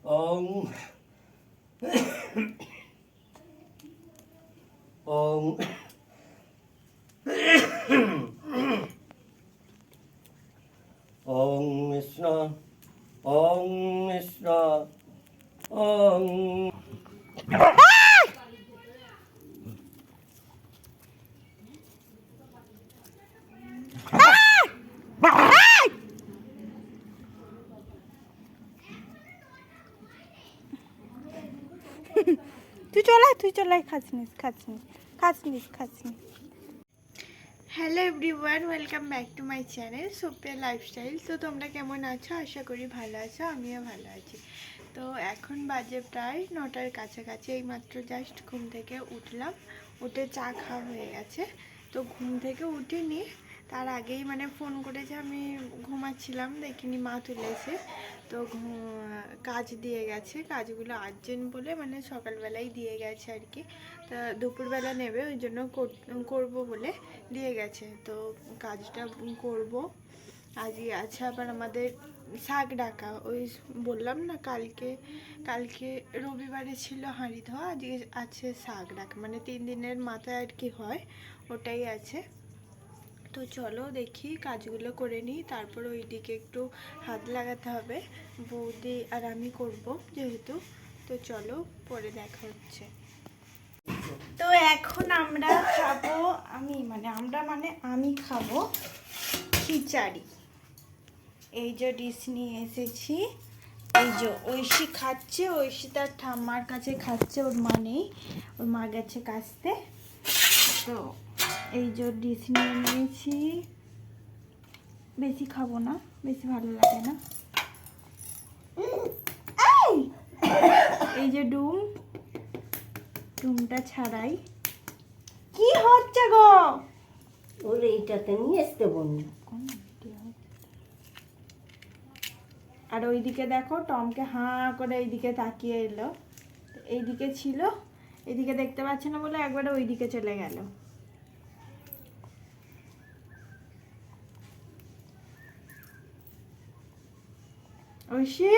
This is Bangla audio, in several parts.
ওং ওং ওং কৃষ্ণ ওং কৃষ্ণ ওং তুই চলাই খাচ্ছিস hello everyone, welcome back to my channel Sophia lifestyle. তো তোমরা কেমন আছো? আশা করি ভালো আছো, আমিও ভালো আছি। তো এখন বাজে প্রায় 9টার কাছাকাছি। এইমাত্র জাস্ট ঘুম থেকে উঠলাম, উঠে চা খাওয়া হয়ে গেছে। তো ঘুম থেকে উঠিনি, তার আগেই মানে ফোন করেছে, আমি ঘুমাচ্ছিলাম, দেখিনি মা তুলেছে। তো কাজ দিয়ে গেছে, কাজগুলো আর্জেন্ট বলে মানে সকালবেলাই দিয়ে গেছে আর কি। তা দুপুরবেলা নেবে, ওই জন্য করবো বলে দিয়ে গেছে। তো কাজটা করব। আজকে আছে আবার আমাদের শাক ডাকা, ওই বললাম না কালকে রবিবারে ছিল হাঁড়ি ধোয়া, আজকে আছে শাক ডাকা, মানে 3 দিনের মাথায় আর কি হয়, ওটাই আছে। তো চলো দেখি কাজগুলো করে নিই, তারপর ওইদিকে একটু হাত লাগাতে হবে, বৌদি আর আমি করব যেহেতু। তো চলো পরে দেখা হচ্ছে। তো এখন আমরা খাবো, আমি খাবো খিচাড়ি। এই যে ডিশ নিয়ে এসেছি, এই যে ঐশী খাচ্ছে, ঐশী তার ঠাম্মার কাছে খাচ্ছে, ওর মা নেই, ওর মা গেছে কাচতে। তো এই যে ডিশ নিয়ে নিয়েছি, বেশি খাবো না, বেশি ভালো লাগে না। এই যে ডুমটা ছাড়াই। কি হচ্ছে গো? ওর এইটাতে নিয়ে আসতে বলুন। আর ওইদিকে দেখো, টমকে হাঁ করে এইদিকে তাকিয়ে এলো, এইদিকে ছিল, এইদিকে দেখতে পাচ্ছে না বলে একবারে ওইদিকে চলে গেল। ঐশী,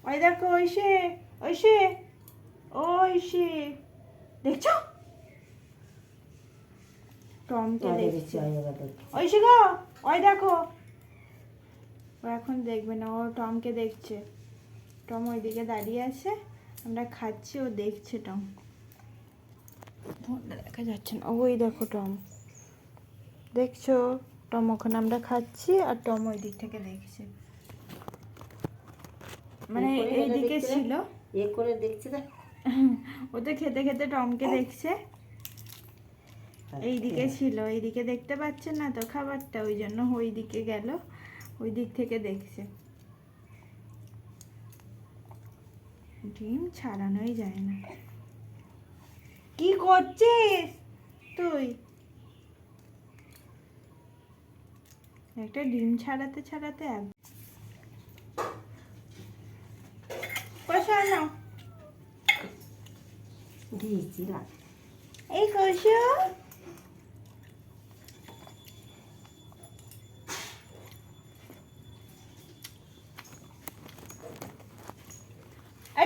ওই দেখো ঐশী, ঐশী, ঐশী, দেখছো টমকে দেখছে। ঐশী গো, ওই দেখো। ও এখন দেখবে না, ও টমকে দেখছে। টম ওইদিকে দাঁড়িয়ে আছে, আমরা খাচ্ছি, ও দেখছে টম। দেখা যাচ্ছে না, ওই দেখো টম, দেখছো? টম ওখানে আমরা খাচ্ছি, আর টম ওই দিক থেকে দেখছে, মানে এইদিকে ছিল, এ করে দেখছে না। ও তো খেতে খেতে টমকে দেখছে। এইদিকে ছিল, এইদিকে দেখতে পাচ্ছে না তো খাবারটা, ওই জন্য ওই দিকে গেল, ওই দিক থেকে দেখছে। ডিম ছাড়ানোই যায় না। কি করছিস তুই? একটা ডিম ছাড়াতে ছাড়াতে কষানো দিয়েছিলাম। এই কষো।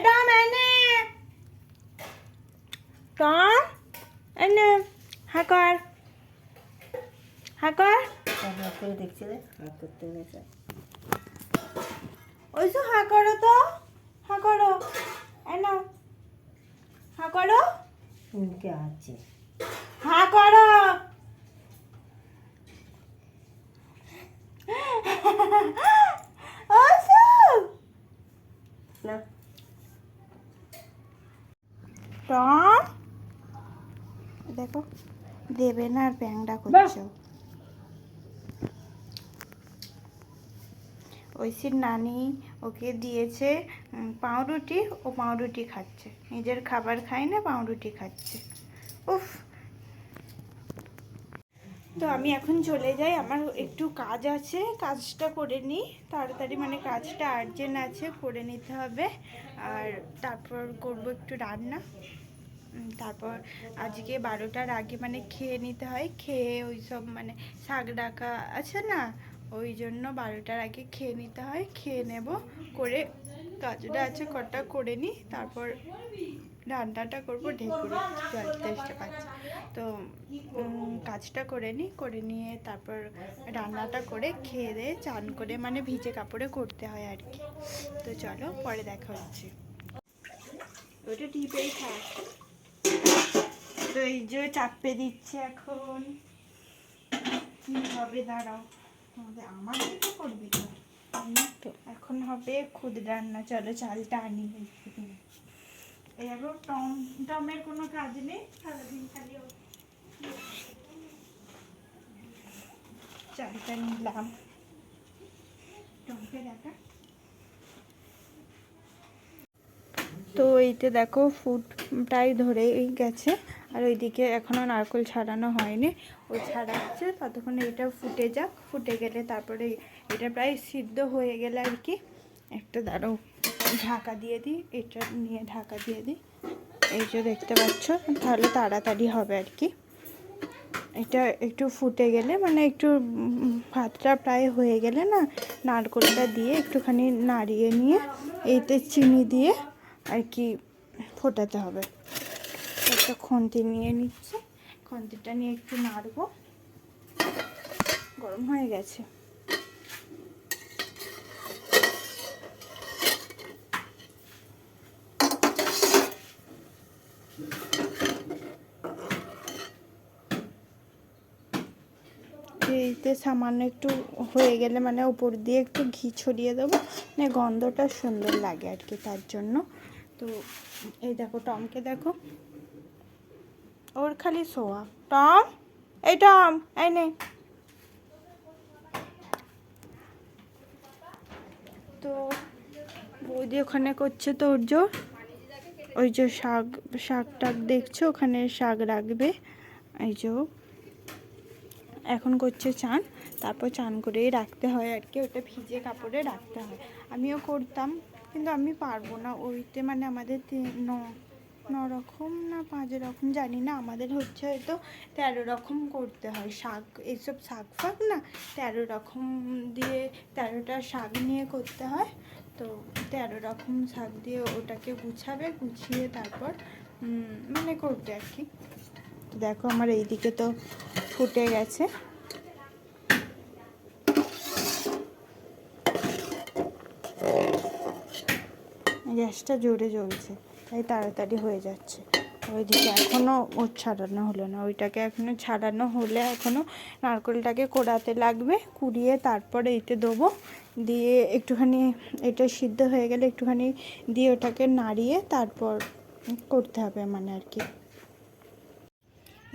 টম এনে, টম এনে, হাকর হাকর, করে দেখছে রে, হাত করতে গেছে। ওই তো হা করো, তো হা করো, এনো হা করো, উনকে আছে হা করো। না টম দেখো, দেবে না, আর ব্যাংটা করছো। ঐশীর নানি ওকে দিয়েছে পাউরুটি, ও পাউরুটি খাচ্ছে, নিজের খাবার খায় না, পাউরুটি খাচ্ছে। উফ। তো আমি এখন চলে যাই, আমার একটু কাজ আছে, কাজটা করে নিই তাড়াতাড়ি, মানে কাজটা আর্জেন্ট আছে, করে নিতে হবে। আর তারপর করব একটু রান্না, তারপর আজকে 12টার আগে মানে খেয়ে নিতে হয়, খেয়ে ওই সব মানে শাক ডাকা আছে না, ওই জন্য 12টার আগে খেয়ে নিতে হয়, খেয়ে নেব, করে কাজটা আছে কটা করে নিই, তারপর রান্নাটা করবো। ঢেকুরে জল তেষ্টা পাচ্ছে, তো কাজটা করে নিই, করে নিয়ে তারপর রান্নাটা করে খেয়ে দিয়ে চান করে, মানে ভিজে কাপড়ে করতে হয় আর কি। তো চলো পরে দেখা হচ্ছে। ওটা টিপেই থাক। তো এই যে চাপে দিচ্ছে এখন, কি হবে দাঁড়াও, আমার তো করবি তো। এখন হবে খুদ রান্না, চলো চালটা আনি। এই এখন টমের কোনো কাজ নেই, সারাদিন খালি চালটা নিলাম। টমকে দেখা তো এইতে দেখো ফুট প্রায় ধরেই গেছে, আর ওইদিকে এখনও নারকেল ছাড়ানো হয়নি, ওই ছাড়াচ্ছে। ততক্ষণ এটা ফুটে যাক, ফুটে গেলে তারপরে এটা প্রায় সিদ্ধ হয়ে গেলে আর কি একটা দাঁড়ো ঢাকা দিয়ে দিই, এটা নিয়ে ঢাকা দিয়ে দিই। এই যে দেখতে পাচ্ছ, তাহলে তাড়াতাড়ি হবে আর কি। এটা একটু ফুটে গেলে, মানে একটু ভাতটা প্রায় হয়ে গেলে না, নারকেলটা দিয়ে একটুখানি নাড়িয়ে নিয়ে এইতে চিনি দিয়ে আর কি ফোটাতে হবে। একটা খুন্তি নিয়ে নিচ্ছি, খুন্তিটা নিয়ে একটু নাড়বো। গরম হয়ে গেছে। এইতে সামান্য একটু হয়ে গেলে, মানে উপর দিয়ে একটু ঘি ছড়িয়ে দেবো, মানে গন্ধটা সুন্দর লাগে আর কি, তার জন্য। তো এই দেখো টমকে দেখো, ওর খালি শোয়া। টম, এই টম, এই নে। তো বৌদি ওখানে করছে তোড়জোড়, ওই যে শাক টাক দেখছো, ওখানে শাক রাখবে। এই যে এখন করছে চান, তারপর চান করেই রাখতে হয় আর কি, ওটা ভিজে কাপড়ে রাখতে হয়। আমিও করতাম, কিন্তু আমি পারবো না ওইতে, মানে আমাদের 9 রকম না 5 রকম জানি না, আমাদের হচ্ছে হয়তো 13 রকম করতে হয় শাক। এইসব শাক ফাক না 13 রকম দিয়ে, 13টা শাক নিয়ে করতে হয়। তো 13 রকম শাক দিয়ে ওটাকে গুছাবে, গুছিয়ে তারপর মানে করবে আর কি। দেখো আমার এইদিকে তো ফুটে গেছে। গ্যাসটা জোরে জ্বলছে, তাই তাড়াতাড়ি হয়ে যাচ্ছে। ওইদিকে এখনও ওর ছাড়ানো হলো না, ওইটাকে এখনও ছাড়ানো হলে এখনও নারকেলটাকে কোড়াতে লাগবে, কুড়িয়ে তারপরে এতে দেবো, দিয়ে একটুখানি এটা সিদ্ধ হয়ে গেলে একটুখানি দিয়ে ওটাকে নাড়িয়ে তারপর করতে হবে মানে আর কি।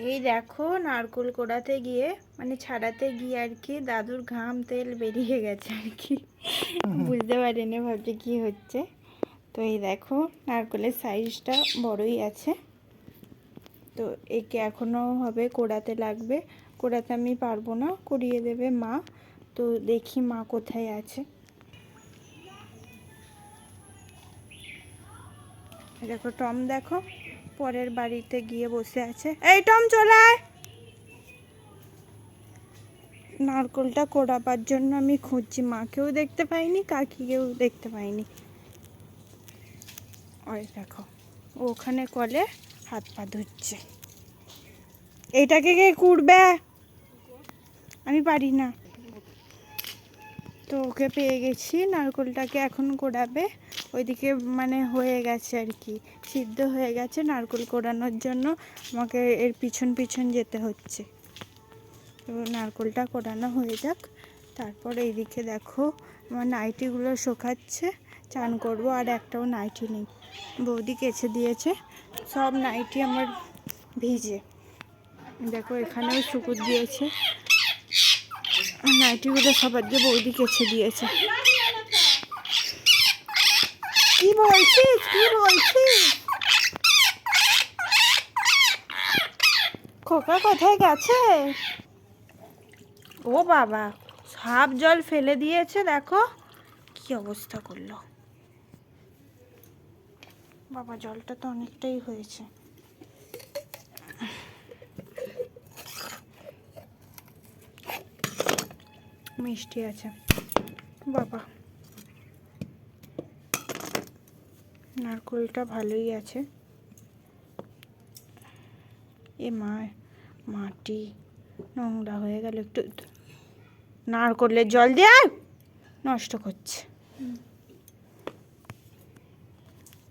এই দেখো নারকেল কোড়াতে গিয়ে, মানে ছাড়াতে গিয়ে আর কি দাদুর ঘাম তেল বেরিয়ে গেছে আর কি, বুঝতে পারিনি, ভাবছি কি হচ্ছে। তো এই দেখো নারকেলের সাইজটা বড়ই আছে, তো একে এখনও হবে কোড়াতে লাগবে। কোড়াতে আমি পারবো না, কুড়িয়ে দেবে মা। তো দেখি মা কোথায় আছে। দেখো টম, দেখো পরের বাড়িতে গিয়ে বসে আছে। এই টম চলে আয়। নারকেলটা কোড়াবার জন্য আমি খুঁজছি, মাকেও দেখতে পাইনি, কাকিকেও দেখতে পাইনি। ওই দেখো ওখানে কলে হাত পা ধুচ্ছে। এইটাকে কে কুড়বে? আমি পারি না। তো ওকে পেয়ে গেছি, নারকেলটাকে এখন কোড়াবে। ওইদিকে মানে হয়ে গেছে আর কি, সিদ্ধ হয়ে গেছে। নারকেল কোড়ানোর জন্য আমাকে এর পিছন পিছন যেতে হচ্ছে। তো নারকেলটা কোড়ানো হয়ে যাক, তারপর এইদিকে দেখো আমার নাইটিগুলো শুকাচ্ছে, চান করব। আর একটাও নাইটি নেই, বৌদি কেচে দিয়েছে সব নাইটি আমার ভিজে। দেখো এখানেও শুকুর দিয়েছে, নাইটিগুলো সবার দিয়ে বৌদি কেচে দিয়েছে। কি বলছিস, কি বলছিস? খোকা কোথায় গেছে? ও বাবা, সাপ জল ফেলে দিয়েছে, দেখো কি অবস্থা করলো। বাবা জলটা তো অনেকটাই হয়েছে। মিষ্টি আছে বাবা। নারকোলটা ভালোই আছে। এ মা, মাটি নোংরা হয়ে গেল একটু। নারকোলের জল দিয়ে নষ্ট করছে।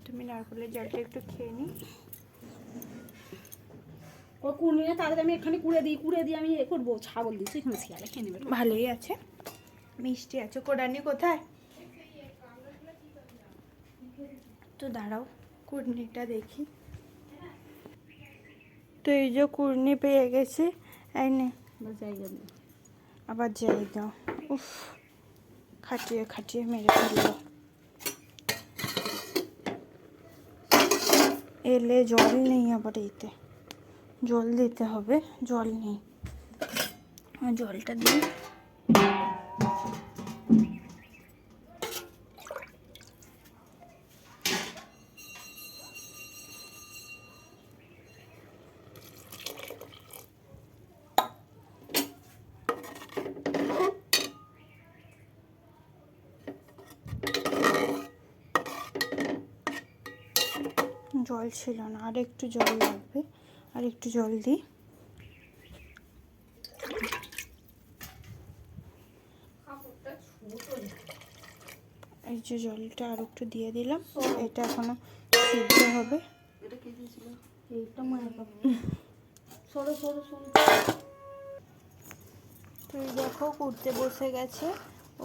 তুমি নারকোলের জলটা একটু খেয়ে নি। ও কুড়িয়ে তাহলে আমি এখানে কুড়ে দিই আমি এ করবো, ছাগল দিচ্ছি এখানে শিয়ালে খেয়ে নেবে। ভালোই আছে, মিষ্টি আছে। কোরানি কোথায়? তো দাঁড়াও কুর্নিটা দেখি। তো এই যে কুর্নি পেয়ে গেছি, এই নে আবার যাই দাও। উফ, খাটিয়ে খাটিয়ে মেরে ফেললো। এলে জল নেই, আবার এতে জল দিতে হবে, জল নেই। জলটা দিই। জল ছিল না, আর একটু জল লাগবে, আর একটু জল দিই। এই যে জলটা আর একটু দিয়ে দিলাম, এটা এখনো সিদ্ধ হবে। তো এই দেখো কুড়তে বসে গেছে,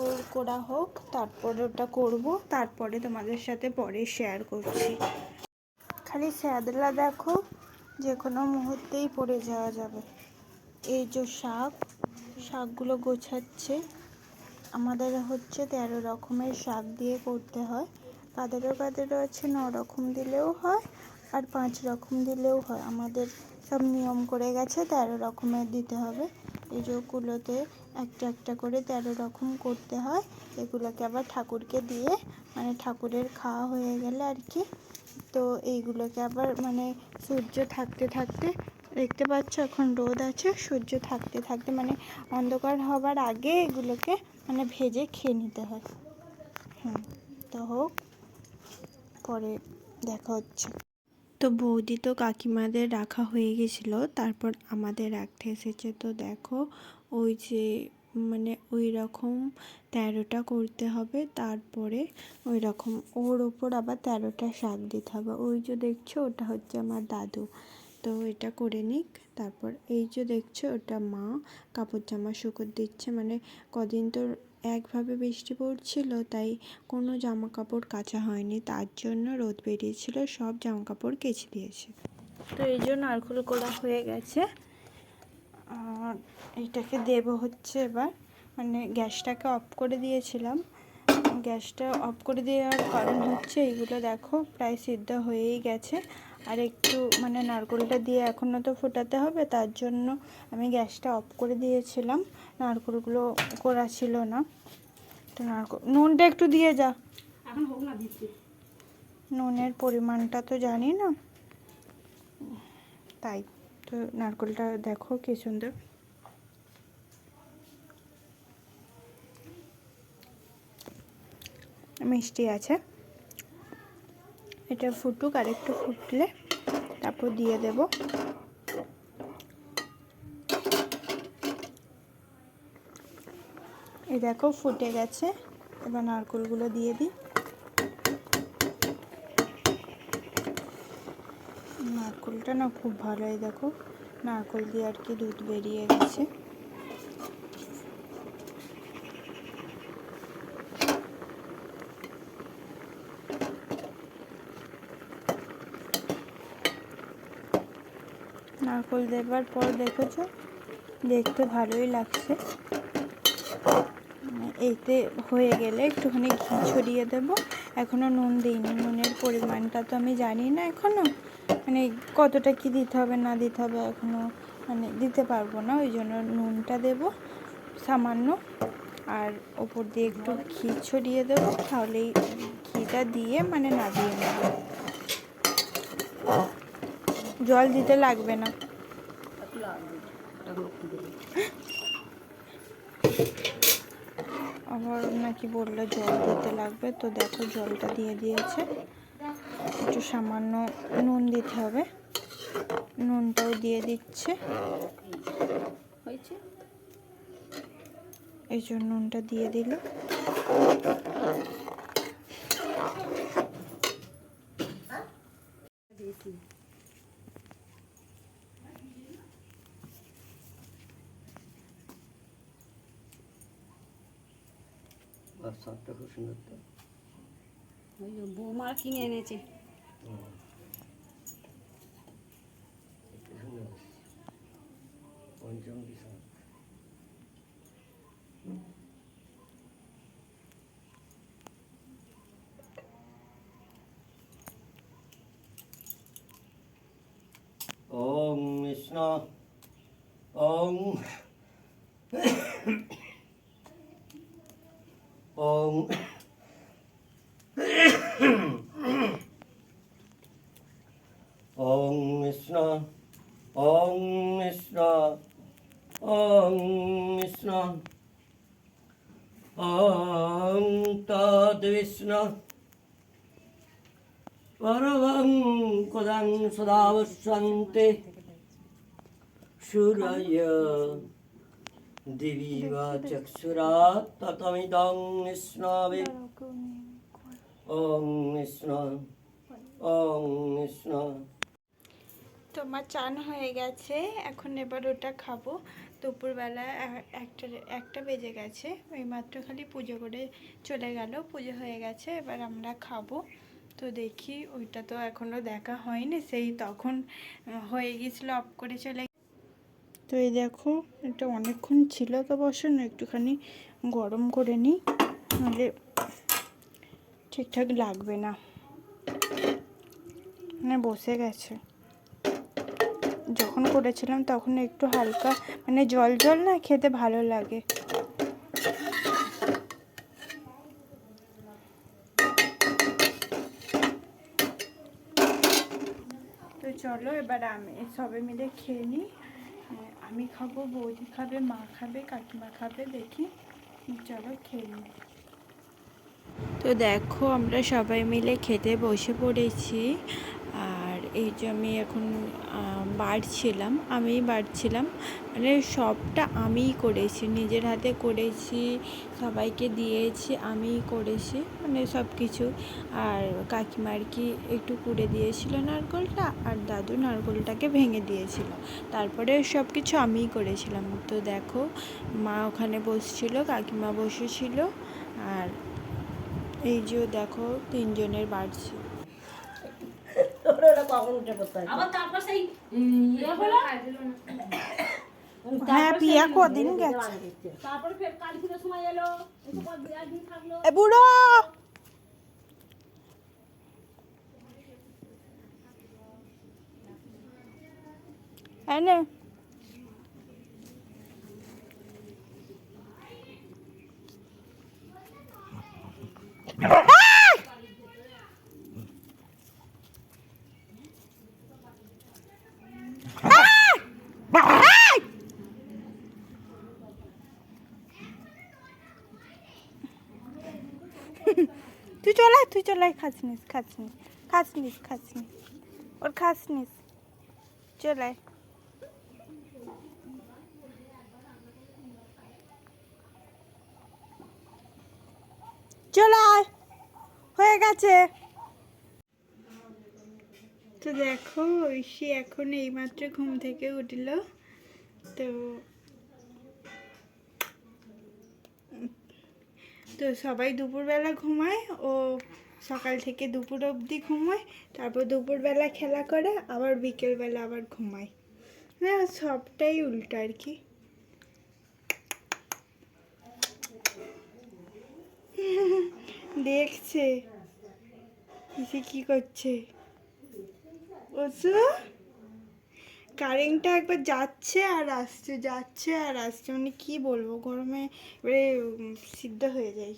ওর করা হোক, তারপরে ওটা করব, তারপরে তোমাদের সাথে পরে শেয়ার করছি। খালি স্যাদলা দেখো, যে কোনো মুহূর্তেই পড়ে যাওয়া যাবে। এই যে শাকগুলো গোছাচ্ছে। আমাদের হচ্ছে 13 রকমের শাক দিয়ে করতে হয়। কাদেরও আছে 9 রকম দিলেও হয়, আর 5 রকম দিলেও হয়। আমাদের সব নিয়ম করে গেছে 13 রকমের দিতে হবে। এই যেগুলোতে একটা একটা করে 13 রকম করতে হয়। এগুলোকে আবার ঠাকুরকে দিয়ে, মানে ঠাকুরের খাওয়া হয়ে গেলে আর কি। তো এইগুলোকে আবার মানে সূর্য থাকতে থাকতে, দেখতে পাচ্ছ এখন রোদ আছে, সূর্য থাকতে থাকতে মানে অন্ধকার হবার আগে এগুলোকে মানে ভেজে খেয়ে নিতে হয়। তো হোক, পরে দেখা হচ্ছে। তো বৌদি তো কাকিমাদের রাখা হয়ে গেছিলো, তারপর আমাদের রাখতে এসেছে। তো দেখো ওই যে মানে ওই রকম 13টা করতে হবে, তারপরে ওই রকম ওর ওপর আবার 13টা শাক দিতে হবে। ওই যে দেখছো ওটা হচ্ছে আমার দাদু। তো এটা করে নিক, তারপর এই যে দেখছো ওটা মা কাপড় জামা শুকোতে দিচ্ছে। মানে কদিন তো একভাবে বৃষ্টি পড়ছিল, তাই কোনো জামা কাপড় কাচা হয়নি, তার জন্য রোদ বেরিয়েছিল, সব জামা কাপড় কেচে দিয়েছে। তো এই জন্য নারকেল করা হয়ে গেছে। আর এইটাকে দেব হচ্ছে এবার, মানে গ্যাসটাকে অফ করে দিয়েছিলাম। গ্যাসটা অফ করে দেওয়ার কারণ হচ্ছে এইগুলো দেখো প্রায় সিদ্ধ হয়েই গেছে। আর একটু মানে নারকেলটা দিয়ে এখনও তো ফোটাতে হবে, তার জন্য আমি গ্যাসটা অফ করে দিয়েছিলাম। নারকেলগুলো করা ছিল না। তো নুনটা একটু দিয়ে যা, এখন হোক না দিচ্ছি। নুনের পরিমাণটা তো জানি না, তাই। তো নারকেলটা দেখো কি সুন্দর মিষ্টি আছে। এটা ফুটুক, আর একটু ফুটলে তারপর দিয়ে দেব। এই দেখো ফুটে গেছে, এবার নারকেলগুলো দিয়ে দিই। নারকেলটা না খুব ভালো, এই দেখো নারকেল দিয়ে আর কি দুধ বেরিয়ে গেছে। নারকেল দেবার পর দেখেছো দেখতে ভালোই লাগছে। এইতে হয়ে গেলে একটুখানি ঘি ছড়িয়ে দেব। এখনও নুন দিইনি, নুনের পরিমাণটা তো আমি জানি না এখনও, মানে কতটা কি দিতে হবে না দিতে হবে এখনও মানে দিতে পারবো না, ওই জন্য নুনটা দেব সামান্য। আর ওপর দিয়ে একটু ঘি ছড়িয়ে দেবো, তাহলেই ঘিটা দিয়ে মানে নামিয়ে নেব। জল দিতে লাগবে না। আবার নাকি বললো জল দিতে লাগবে, তো দেখো জলটা দিয়ে দিয়েছে। একটু সামান্য নুন দিতে হবে, নুনটাও দিয়ে দিচ্ছে। হয়েছে এই জন্য নুনটা দিয়ে দিল। দিয়েছি। আর স্বাদটা খুব সুন্দর তো। ওই যে বৌমা কিনে এনেছে। একটু সুন্দর হয়েছে। পঞ্চমী স্বাদ। ওম কৃষ্ণ ওম ওম ওম কৃষ্ণ ওম কৃষ্ণ ওম কৃষ্ণ ওম তদ্বিষ্ণু পরমং পদং সদাবস্যন্তে সূর্য দিবিবা চক্ষুরাৎ ততমিদং কৃষ্ণবে ওম কৃষ্ণ ওম কৃষ্ণ। তোমার চান হয়ে গেছে, এখন এবার ওটা খাবো। দুপুরবেলা একটা বেজে গেছে, ওই মাত্র খালি পুজো করে চলে গেল, পুজো হয়ে গেছে, এবার আমরা খাবো। তো দেখি, ওইটা তো এখনও দেখা হয়নি, সেই তখন হয়ে গেছিলো, অফ করে চলে। তো এই দেখো, এটা অনেকক্ষণ ছিল, তো বসো না, একটুখানি গরম করে নিই, নাহলে ঠিকঠাক লাগবে না। মানে বসে গেছে, যখন করেছিলাম তখন একটু হালকা মানে জল জল না, খেতে ভালো লাগে। তো চলো এবার আমি সবাই মিলে খেয়ে নিই। আমি খাবো, বৌদি খাবে, মা খাবে, কাকিমা খাবে, দেখি। চলো খেয়ে নিই। তো দেখো, আমরা সবাই মিলে খেতে বসে পড়েছি। আর এই যে আমি এখন আমিই বাড়ছিলাম, মানে সবটা আমিই করেছি, নিজের হাতে করেছি, সবাইকে দিয়েছি, আমিই করেছি, মানে সব কিছু। আর কাকিমার কি একটু কুড়ে দিয়েছিল নারকেলটা, আর দাদু নারকেলটাকে ভেঙে দিয়েছিল, তারপরে সব কিছু আমিই করেছিলাম। তো দেখো, মা ওখানে বসছিল, কাকিমা বসেছিল, আর এই যে দেখো তিনজনের বাড়ছি। আবার তারপর সেই ইয়ে হলো। হ্যাঁ, পিয়া কদিন গেছে, তারপর ফের কালী পুজোর সময় এলো, একটু পর একদিন থাকলো। এ বুড়ো এনে তুই চলে খাস নিস ওর খাস নিস, চলে আয়, হয়ে গেছে। তো দেখো, ঐশী এখন এইমাত্র ঘুম থেকে উঠল। তো তো সবাই দুপুরবেলা ঘুমায়, ও সকাল থেকে দুপুর অবধি ঘুমায়, তারপর দুপুরবেলা খেলা করে, আবার বিকেলবেলা আবার ঘুমায়। হ্যাঁ, সবটাই উল্টো আর কি। দেখছে এসে কি করছে। ওসু কারেন্টটা একবার যাচ্ছে আর আসছে, মানে কি বলবো, গরমে এবারে সিদ্ধ হয়ে যায়।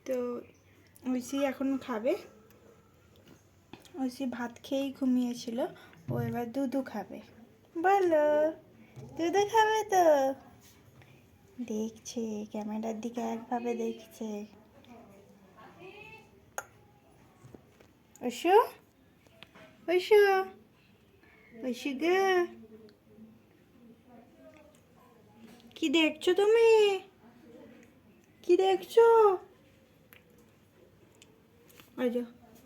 তো ঐশী এখন খাবে, ঐশী ভাত খেয়েই ঘুমিয়েছিল, ও এবার দুধু খাবে। বলো, দুধু খাবে তো? দেখছে, ক্যামেরার দিকে একভাবে দেখছে। ঐশু, ঐশু, ঐশু গো, কি দেখছো তুমি? কি দেখছো? ওই যে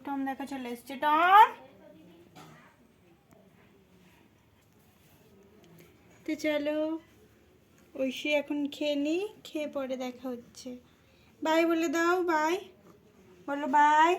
টম দেখা চলে এসছে। টম, তো চলো ঐশী এখন খেয়ে নি, খেয়ে পরে দেখা হচ্ছে। বাই বলে দাও, বাই বলো, বাই।